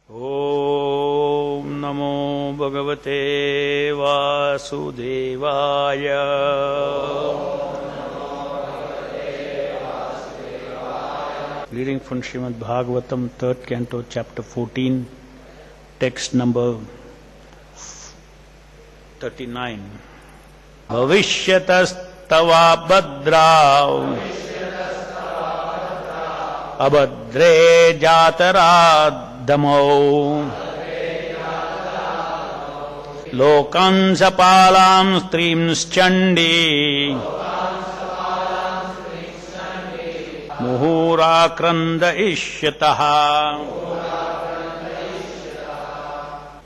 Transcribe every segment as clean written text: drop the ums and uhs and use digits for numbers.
Om Namo Bhagavate Vasudevaya. Reading from Srimad Bhagavatam, 3rd Canto, Chapter 14, text number 39. Bhavishyatas-tava bhadrav abhadre jataradhamau lokan sapalam strimschandi muhurakranda ishyataha.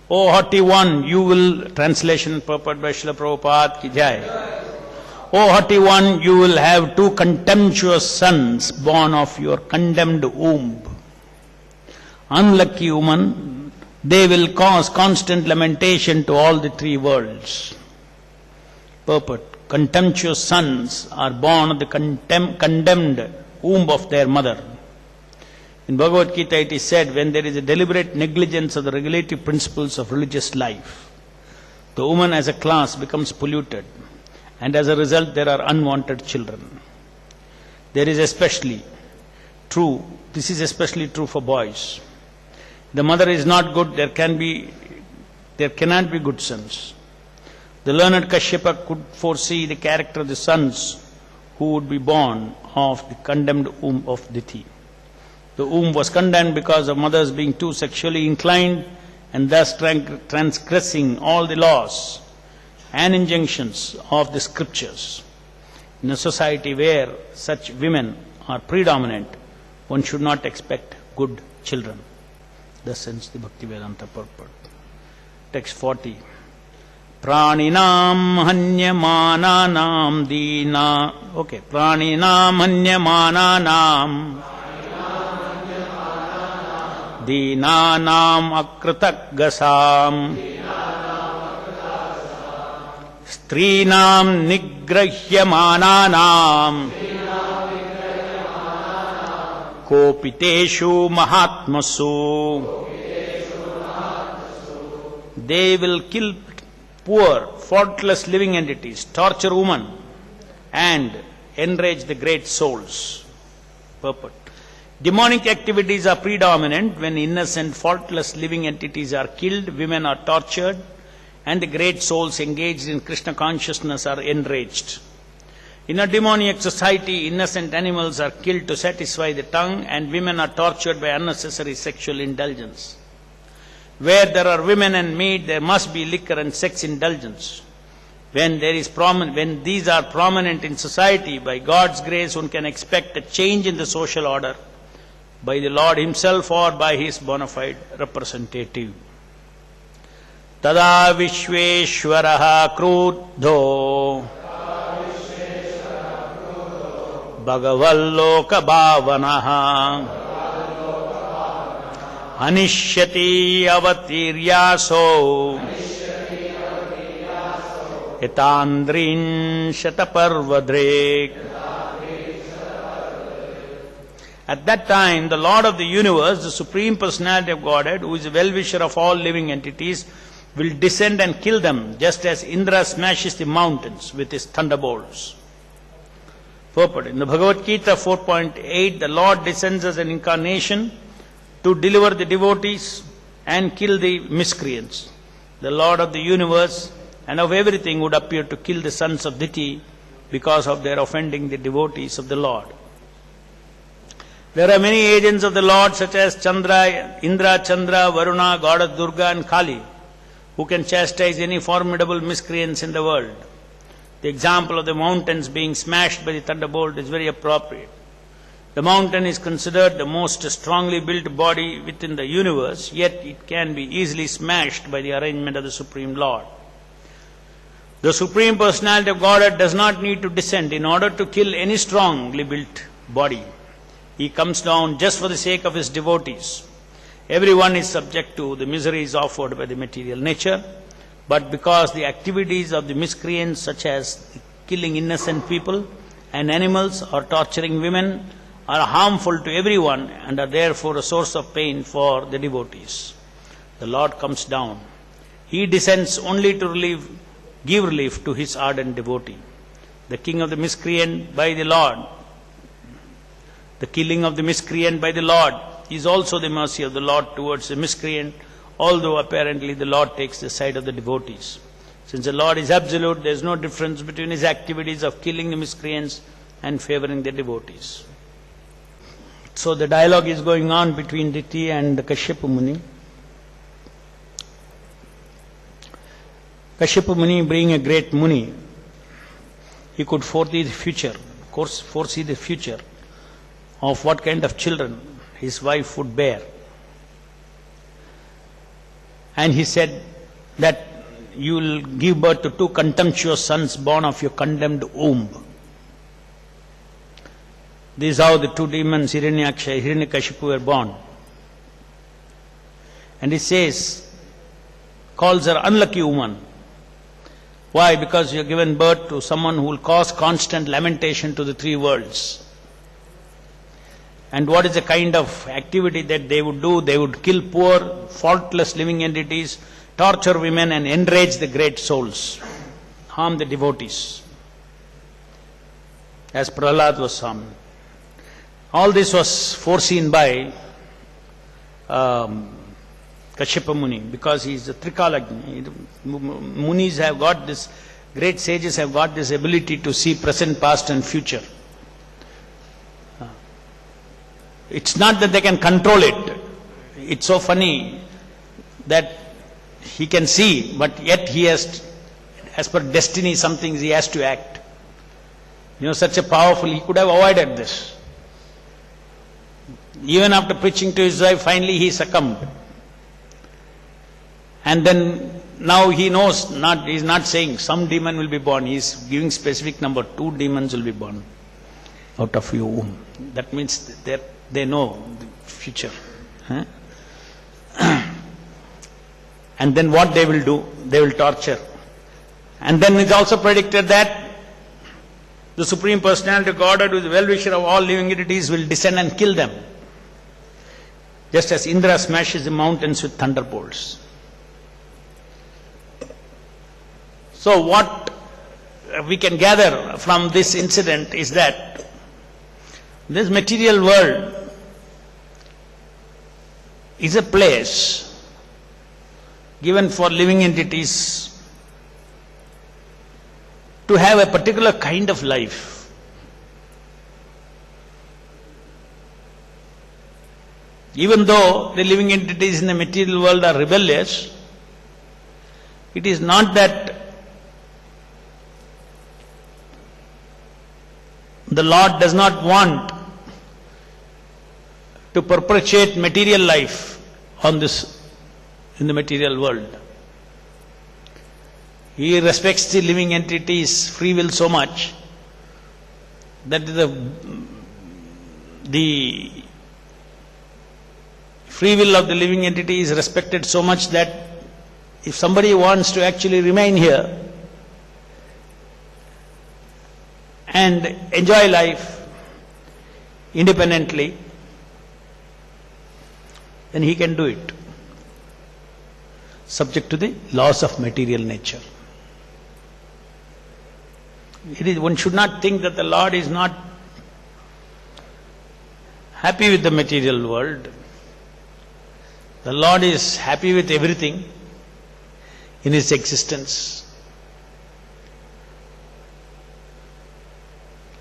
O haughty one, you will, translation purport by Srila Prabhupada ki jai. O haughty one, you will have two contemptuous sons born of your condemned womb. Unlucky woman, they will cause constant lamentation to all the three worlds. Purport: contemptuous sons are born of the condemned womb of their mother. In Bhagavad Gita it is said, when there is a deliberate negligence of the regulative principles of religious life, the woman as a class becomes polluted, and as a result there are unwanted children. This is especially true for boys. The mother is not good, there cannot be good sons. The learned Kashyapa could foresee the character of the sons who would be born of the condemned womb of Diti. The womb was condemned because of mothers being too sexually inclined and thus transgressing all the laws and injunctions of the scriptures. In a society where such women are predominant, one should not expect good children. Thus ends the Bhaktivedanta purport. Text 40. Praninam hanyamananam dina. Okay. Praninam hanyamananam Dinanam akratak gasam Strinam nigrahyamananam Kopiteshu mahatmasu. They will kill poor, faultless living entities, torture women, and enrage the great souls. Purport: demonic activities are predominant when innocent, faultless living entities are killed, women are tortured, and the great souls engaged in Krishna consciousness are enraged. In a demoniac society, innocent animals are killed to satisfy the tongue, and women are tortured by unnecessary sexual indulgence. Where there are women and meat, there must be liquor and sex indulgence. When these are prominent in society, by God's grace one can expect a change in the social order by the Lord himself or by his bona fide representative. Tada Vishveshwaraha Krudho Bhagavalloka Bhavanaha Anishyati Avatiryaso Hitandrin Shataparvadrek. At that time, the Lord of the universe, the Supreme Personality of Godhead, who is the well-wisher of all living entities, will descend and kill them, just as Indra smashes the mountains with his thunderbolts. Purport: in the Bhagavad Gita 4.8, the Lord descends as an incarnation to deliver the devotees and kill the miscreants. The Lord of the universe and of everything would appear to kill the sons of Diti because of their offending the devotees of the Lord. There are many agents of the Lord such as Chandra, Indra, Chandra, Varuna, Goddess Durga and Kali, who can chastise any formidable miscreants in the world. The example of the mountains being smashed by the thunderbolt is very appropriate. The mountain is considered the most strongly built body within the universe, yet it can be easily smashed by the arrangement of the Supreme Lord. The Supreme Personality of Godhead does not need to descend in order to kill any strongly built body. He comes down just for the sake of his devotees. Everyone is subject to the miseries offered by the material nature, but because the activities of the miscreants, such as killing innocent people and animals or torturing women, are harmful to everyone and are therefore a source of pain for the devotees. the Lord comes down. He descends only to give relief to his ardent devotee. The king of the miscreant by the Lord, the killing of the miscreant by the Lord is also the mercy of the Lord towards the miscreant, although apparently the Lord takes the side of the devotees. Since the Lord is absolute, there is no difference between his activities of killing the miscreants and favoring the devotees. So the dialogue is going on between Diti and Kashyapa Muni. Kashyapa Muni, being a great Muni, he could foresee the future of what kind of children his wife would bear. And he said that you will give birth to 2 contemptuous sons born of your condemned womb. This is how the 2 demons, Hiranyaksha, Hiranyakashipu, were born. And he says, calls her unlucky woman. Why? Because you have given birth to someone who will cause constant lamentation to the 3 worlds. And what is the kind of activity that they would do? They would kill poor, faultless living entities, torture women and enrage the great souls, harm the devotees, as Prahlad was harmed. All this was foreseen by Kashyapa Muni, because he is a Trikalagni. Munis have got this, great sages have got this ability to see present, past and future. It's not that they can control it. It's so funny that he can see, but yet he has, as per destiny, some things he has to act. Such a powerful, he could have avoided this. Even after preaching to his wife, finally he succumbed. And then now he knows, he is not saying some demon will be born. He is giving specific number, 2 demons will be born out of your womb. That means they know the future. And then what they will do? They will torture. And then it's also predicted that the Supreme Personality of Godhead, who is the well-wisher of all living entities, will descend and kill them. Just as Indra smashes the mountains with thunderbolts. So what we can gather from this incident is that this material world is a place given for living entities to have a particular kind of life. Even though the living entities in the material world are rebellious, it is not that the Lord does not want to perpetuate material life in the material world. He respects the living entities' free will so much that the free will of the living entity is respected so much that if somebody wants to actually remain here and enjoy life independently, then he can do it, subject to the laws of material nature. One should not think that the Lord is not happy with the material world. The Lord is happy with everything in his existence.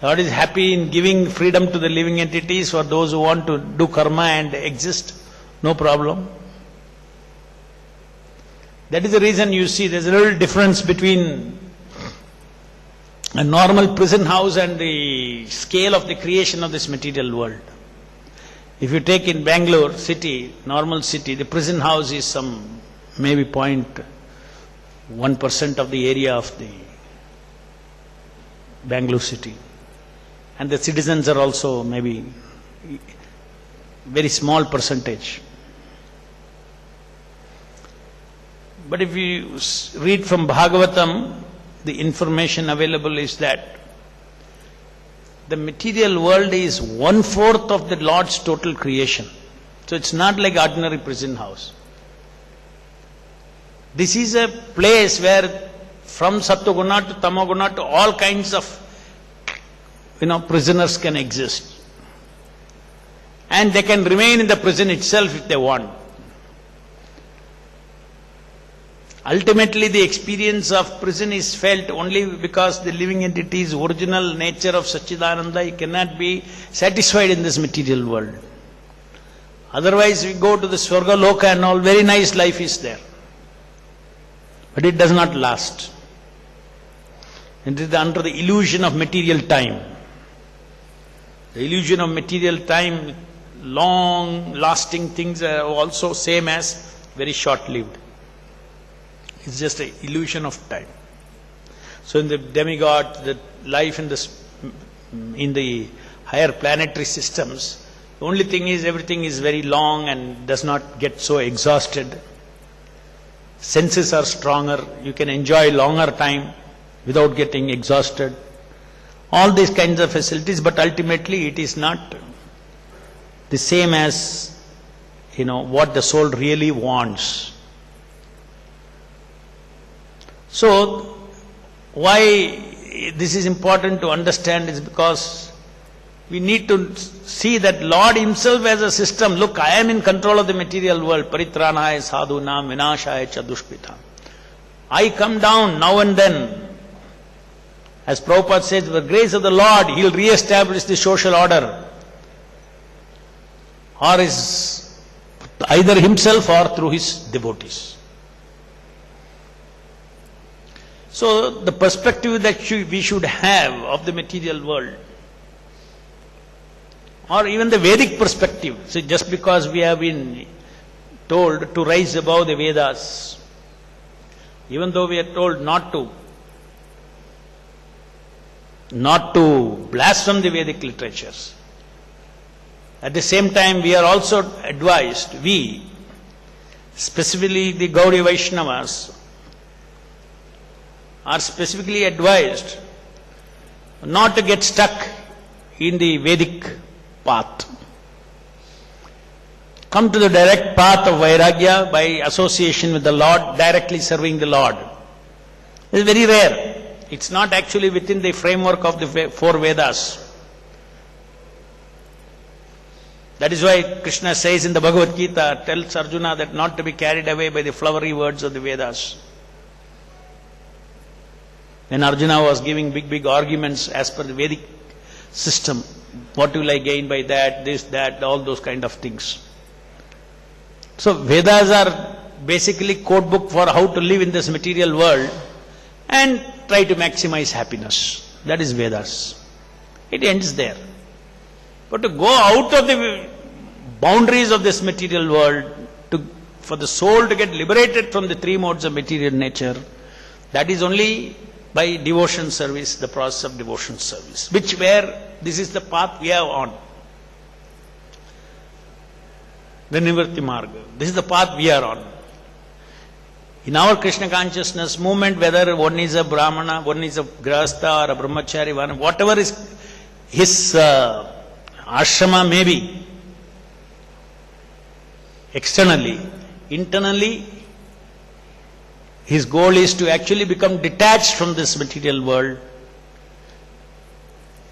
Lord is happy in giving freedom to the living entities for those who want to do karma and exist. No problem. That is the reason you see there's a little difference between a normal prison house and the scale of the creation of this material world. If you take in Bangalore city, normal city, the prison house is some maybe 0.1% of the area of the Bangalore city. And the citizens are also maybe very small percentage. But if you read from Bhagavatam, the information available is that the material world is 1/4 of the Lord's total creation. So it's not like ordinary prison house. This is a place where from Sattva-guna to Tama-guna to all kinds of, prisoners can exist. And they can remain in the prison itself if they want. Ultimately, the experience of prison is felt only because the living entity's original nature of Satchidananda cannot be satisfied in this material world. Otherwise, we go to the Swarga Loka and all very nice life is there. But it does not last. It is under the illusion of material time. The illusion of material time, long-lasting things are also same as very short-lived. It's just an illusion of time. So in the demigod, the life in the higher planetary systems, the only thing is everything is very long and does not get so exhausted. Senses are stronger. You can enjoy longer time without getting exhausted. All these kinds of facilities, but ultimately it is not the same as, what the soul really wants. So, why this is important to understand is because we need to see that Lord Himself as a system. Look, I am in control of the material world. Paritranaya sadhunam vinashaya cha dushkritam. I come down now and then. As Prabhupada says, with the grace of the Lord, He will re-establish the social order. Or is either Himself or through His devotees. So, the perspective that we should have of the material world, or even the Vedic perspective, so just because we have been told to rise above the Vedas, even though we are told not to blaspheme the Vedic literatures, at the same time we are also advised, specifically the Gaudiya Vaishnavas, are specifically advised not to get stuck in the Vedic path. Come to the direct path of Vairagya by association with the Lord, directly serving the Lord. It is very rare. It's not actually within the framework of the 4 Vedas. That is why Krishna says in the Bhagavad Gita, tells Arjuna that not to be carried away by the flowery words of the Vedas. When Arjuna was giving big arguments as per the Vedic system, what will I gain by that, this, that, all those kind of things. So Vedas are basically code book for how to live in this material world and try to maximize happiness. That is Vedas. It ends there. But to go out of the boundaries of this material world, for the soul to get liberated from the 3 modes of material nature, that is only by devotion service, the process of devotion service, this is the path we are on. The Nivritti Marga. This is the path we are on. In our Krishna consciousness movement, whether one is a Brahmana, one is a Grahastha or a Brahmachari, whatever is his ashrama may be, externally, internally, his goal is to actually become detached from this material world.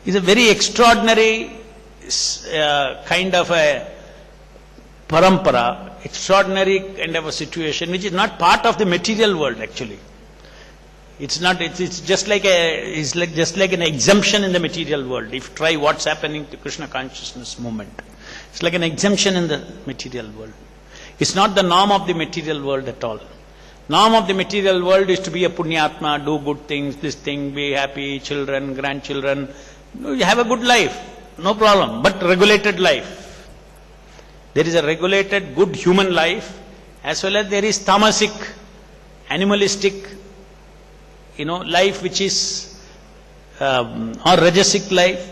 It's a very extraordinary kind of a parampara, extraordinary kind of a situation which is not part of the material world actually. It's just like an exemption in the material world. If you try what's happening to Krishna consciousness movement, it's like an exemption in the material world. It's not the norm of the material world at all. Norm of the material world is to be a punyatma, do good things, this thing, be happy, children, grandchildren. You have a good life, no problem, but regulated life. There is a regulated, good human life, as well as there is tamasic, animalistic, life which is, or rajasic life.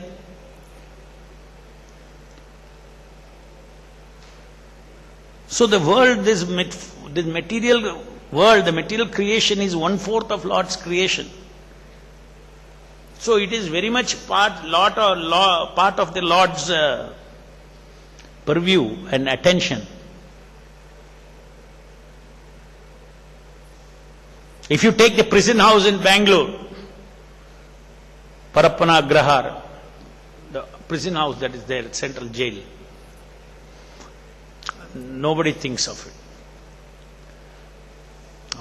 So the world, this material world, the material creation is 1/4 of Lord's creation. So it is very much part of the Lord's purview and attention. If you take the prison house in Bangalore, Parappana Grahar, the prison house that is there, central jail, nobody thinks of it.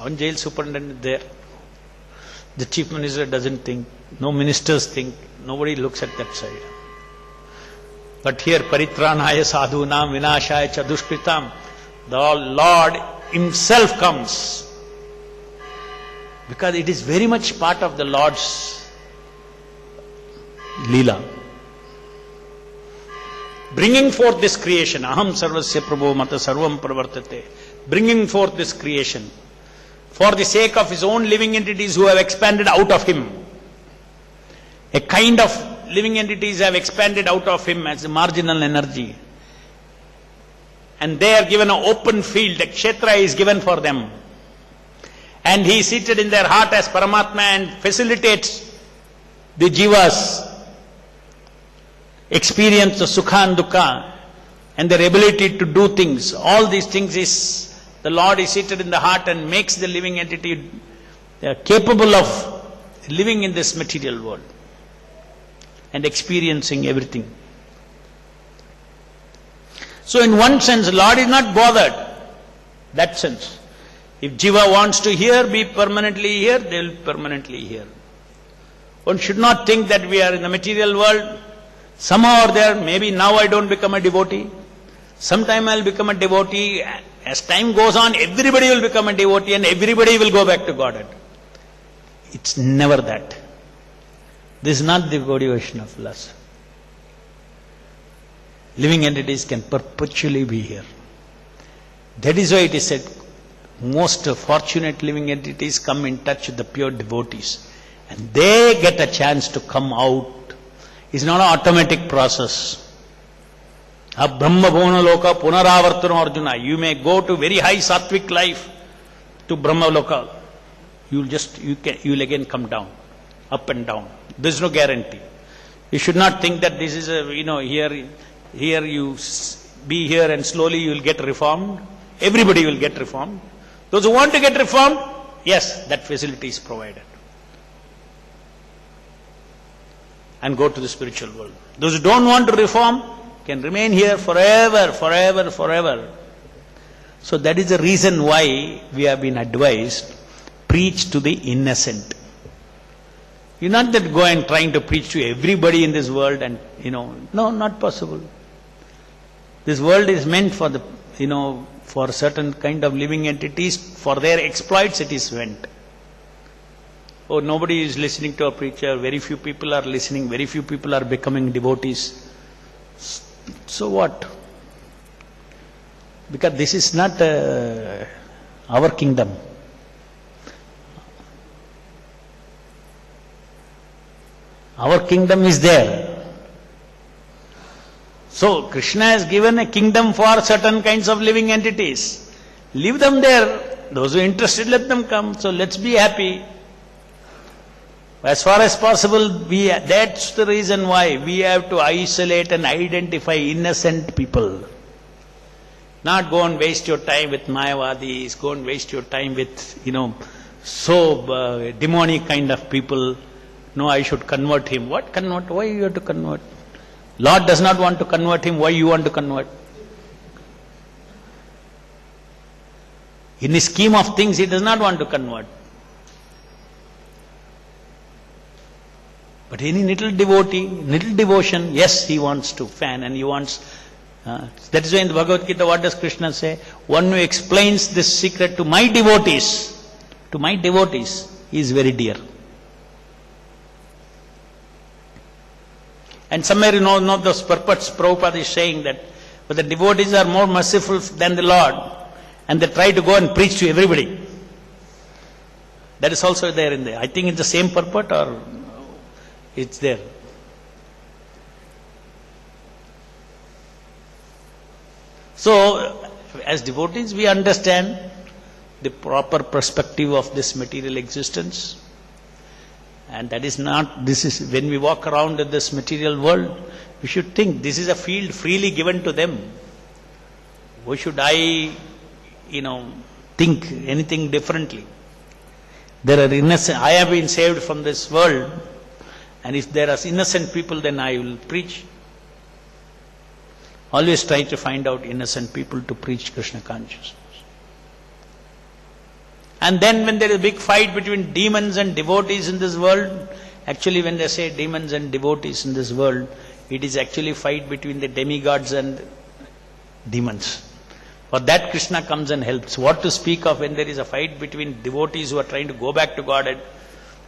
One jail superintendent there. The chief minister doesn't think, no ministers think, nobody looks at that side. But here, Paritranaya Sadhunam Vinashaya Cha Dushkritam, the Lord Himself comes. Because it is very much part of the Lord's Leela. Bringing forth this creation, Aham Sarvasya Prabho Mata Sarvam Pravartate, bringing forth this creation, for the sake of His own living entities who have expanded out of Him. A kind of living entities have expanded out of Him as a marginal energy. And they are given an open field, a kshetra is given for them. And He is seated in their heart as Paramatma and facilitates the jivas experience of sukha and dukkha and their ability to do things. All these things is, the Lord is seated in the heart and makes the living entity capable of living in this material world and experiencing everything. So in one sense, the Lord is not bothered. That sense. If jiva wants to hear, be permanently here, they will permanently hear. One should not think that we are in the material world, somehow or there, maybe now I don't become a devotee, sometime I will become a devotee. As time goes on, everybody will become a devotee and everybody will go back to Godhead. It's never that. This is not the Gaudiya Vaishnava philosophy. Living entities can perpetually be here. That is why it is said, most fortunate living entities come in touch with the pure devotees. And they get a chance to come out. It's not an automatic process. Brahma Bhavana Loka Punaravartana Arjuna. You may go to very high sattvic life to Brahma Loka. You will again come down, up and down. There is no guarantee. You should not think that this is here you be here and slowly you will get reformed. Everybody will get reformed. Those who want to get reformed, yes, that facility is provided. And go to the spiritual world. Those who don't want to reform can remain here forever, forever, forever. So that is the reason why we have been advised, preach to the innocent. You're not that go and trying to preach to everybody in this world and, no, not possible. This world is meant for the, for certain kind of living entities, for their exploits it is meant. Oh, nobody is listening to a preacher, very few people are listening, very few people are becoming devotees. So what? Because this is not our kingdom. Our kingdom is there. So Krishna has given a kingdom for certain kinds of living entities. Leave them there. Those who are interested, let them come. So let's be happy. As far as possible, that's the reason why we have to isolate and identify innocent people. Not go and waste your time with Mayavadis, go and waste your time with, demonic kind of people. No, I should convert him. What convert? Why you have to convert? Lord does not want to convert him. Why you want to convert? In the scheme of things, He does not want to convert. But any little devotee, little devotion, yes, He wants to fan and He wants. That is why in the Bhagavad Gita, what does Krishna say? One who explains this secret to my devotees, he is very dear. And somewhere those purports, Prabhupada is saying that, but the devotees are more merciful than the Lord, and they try to go and preach to everybody. That is also there in there. I think it's the same purport or it's there. So, as devotees, we understand the proper perspective of this material existence. And that is not, this is, when we walk around in this material world, we should think this is a field freely given to them. Why should I, think anything differently? There are innocent, I have been saved from this world, and if there are innocent people, then I will preach. Always try to find out innocent people to preach Krishna consciousness. And then when there is a big fight between demons and devotees in this world, actually when they say demons and devotees in this world, it is actually fight between the demigods and demons. For that Krishna comes and helps. What to speak of when there is a fight between devotees who are trying to go back to Godhead,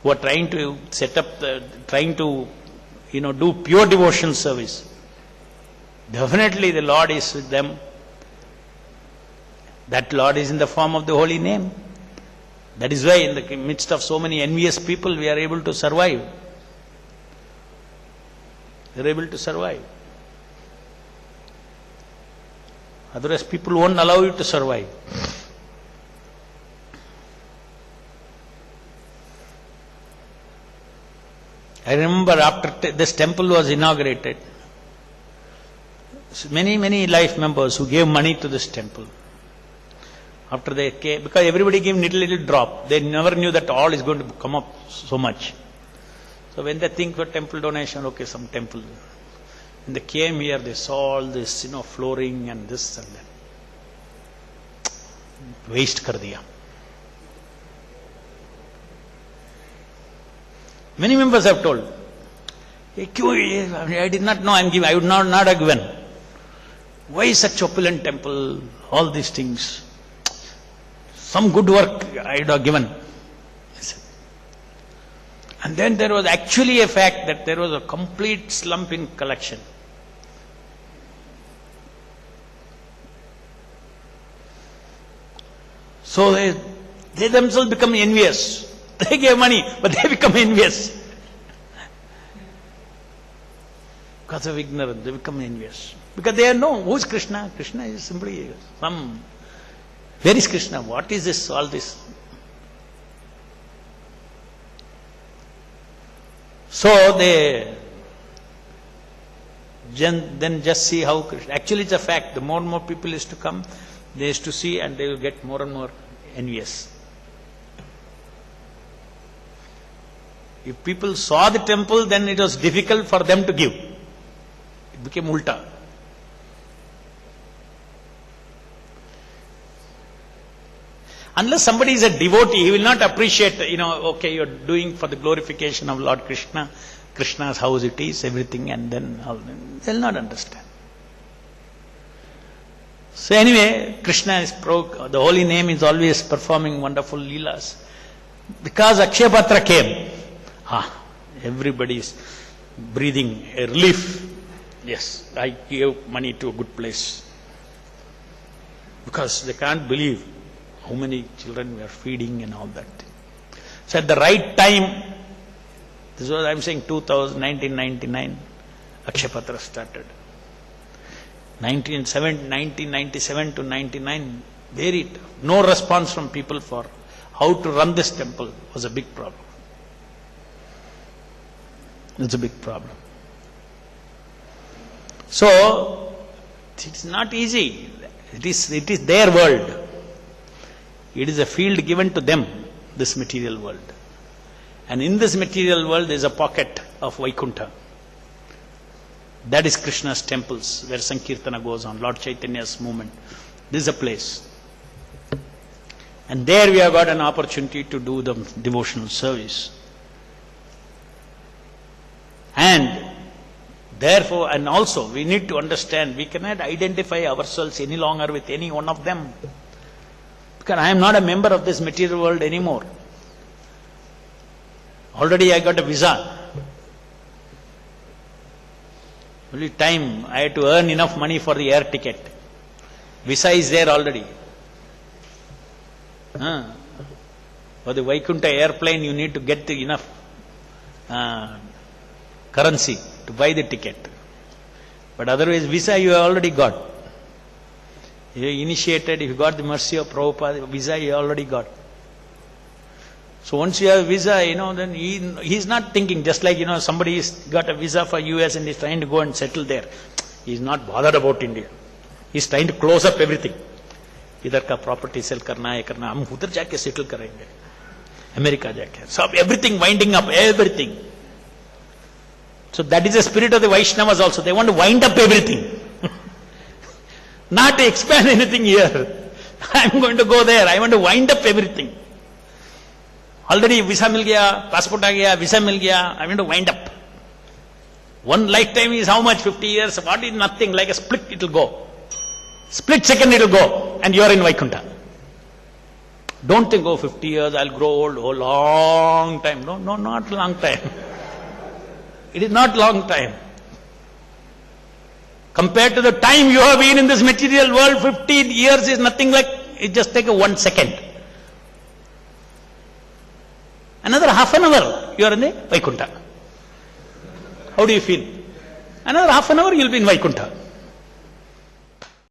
who are trying to set up, trying to, do pure devotion service. Definitely the Lord is with them. That Lord is in the form of the holy name. That is why in the midst of so many envious people, we are able to survive. We are able to survive. Otherwise, people won't allow you to survive. I remember after this temple was inaugurated, many life members who gave money to this temple. After they came, because everybody gave little drop, they never knew that all is going to come up so much. So when they think for temple donation, okay, some temple. When they came here, they saw all this, flooring and this and that. Waste kar diya. Many members have told, I did not know I would not have given. Why such opulent temple? All these things. Some good work I would have given. And then there was actually a fact that there was a complete slump in collection. So they themselves become envious. They gave money, but they become envious. Because of ignorance, they become envious. Because they know who is Krishna. Krishna is simply some. Where is Krishna? What is this? All this. So they then just see how Krishna. Actually, it's a fact. The more and more people used to come, they used to see, and they will get more and more envious. If people saw the temple, then it was difficult for them to give. It became ulta. Unless somebody is a devotee, he will not appreciate, okay, you're doing for the glorification of Lord Krishna, Krishna's house it is, everything, and then they'll not understand. So anyway, Krishna is the holy name is always performing wonderful leelas. Because Akshaya came, everybody is breathing a relief. Yes, I gave money to a good place. Because they can't believe how many children we are feeding and all that. So at the right time, this was I'm saying 1999, Akshaya started. 1997 to 99, very tough. No response from people for how to run this temple was a big problem. It's a big problem. So, it's not easy. It is their world. It is a field given to them, this material world. And in this material world, there is a pocket of Vaikuntha. That is Krishna's temples, where Sankirtana goes on, Lord Chaitanya's movement. This is a place. And there we have got an opportunity to do the devotional service. And therefore, and also, we need to understand, we cannot identify ourselves any longer with any one of them. Because I am not a member of this material world anymore. Already I got a visa. Only time I had to earn enough money for the air ticket. Visa is there already. For the Vaikuntha airplane, you need to get enough currency to buy the ticket. But otherwise, visa you have already got. You initiated, if you got the mercy of Prabhupada, visa you already got. So once you have visa, then he is not thinking, just like, somebody has got a visa for US and is trying to go and settle there. He is not bothered about India. He is trying to close up everything. इधर का property sell करना है करना हम उधर जाके settle करेंगे. America jaake. So everything winding up, everything. So that is the spirit of the Vaishnavas also. They want to wind up everything. Not to expand anything here. I'm going to go there. I want to wind up everything. Already visa mil gaya, passport aa gaya, visa mil gaya. I want to wind up. One lifetime is how much? 50 years. What is nothing? Like a split it will go. Split second it will go. And you are in Vaikuntha. Don't think, 50 years, I'll grow old. Oh, long time. No, not long time. It is not long time. Compared to the time you have been in this material world, 15 years is nothing like, it just take 1 second. Another half an hour, you are in the Vaikuntha. How do you feel? Another half an hour, you will be in Vaikuntha.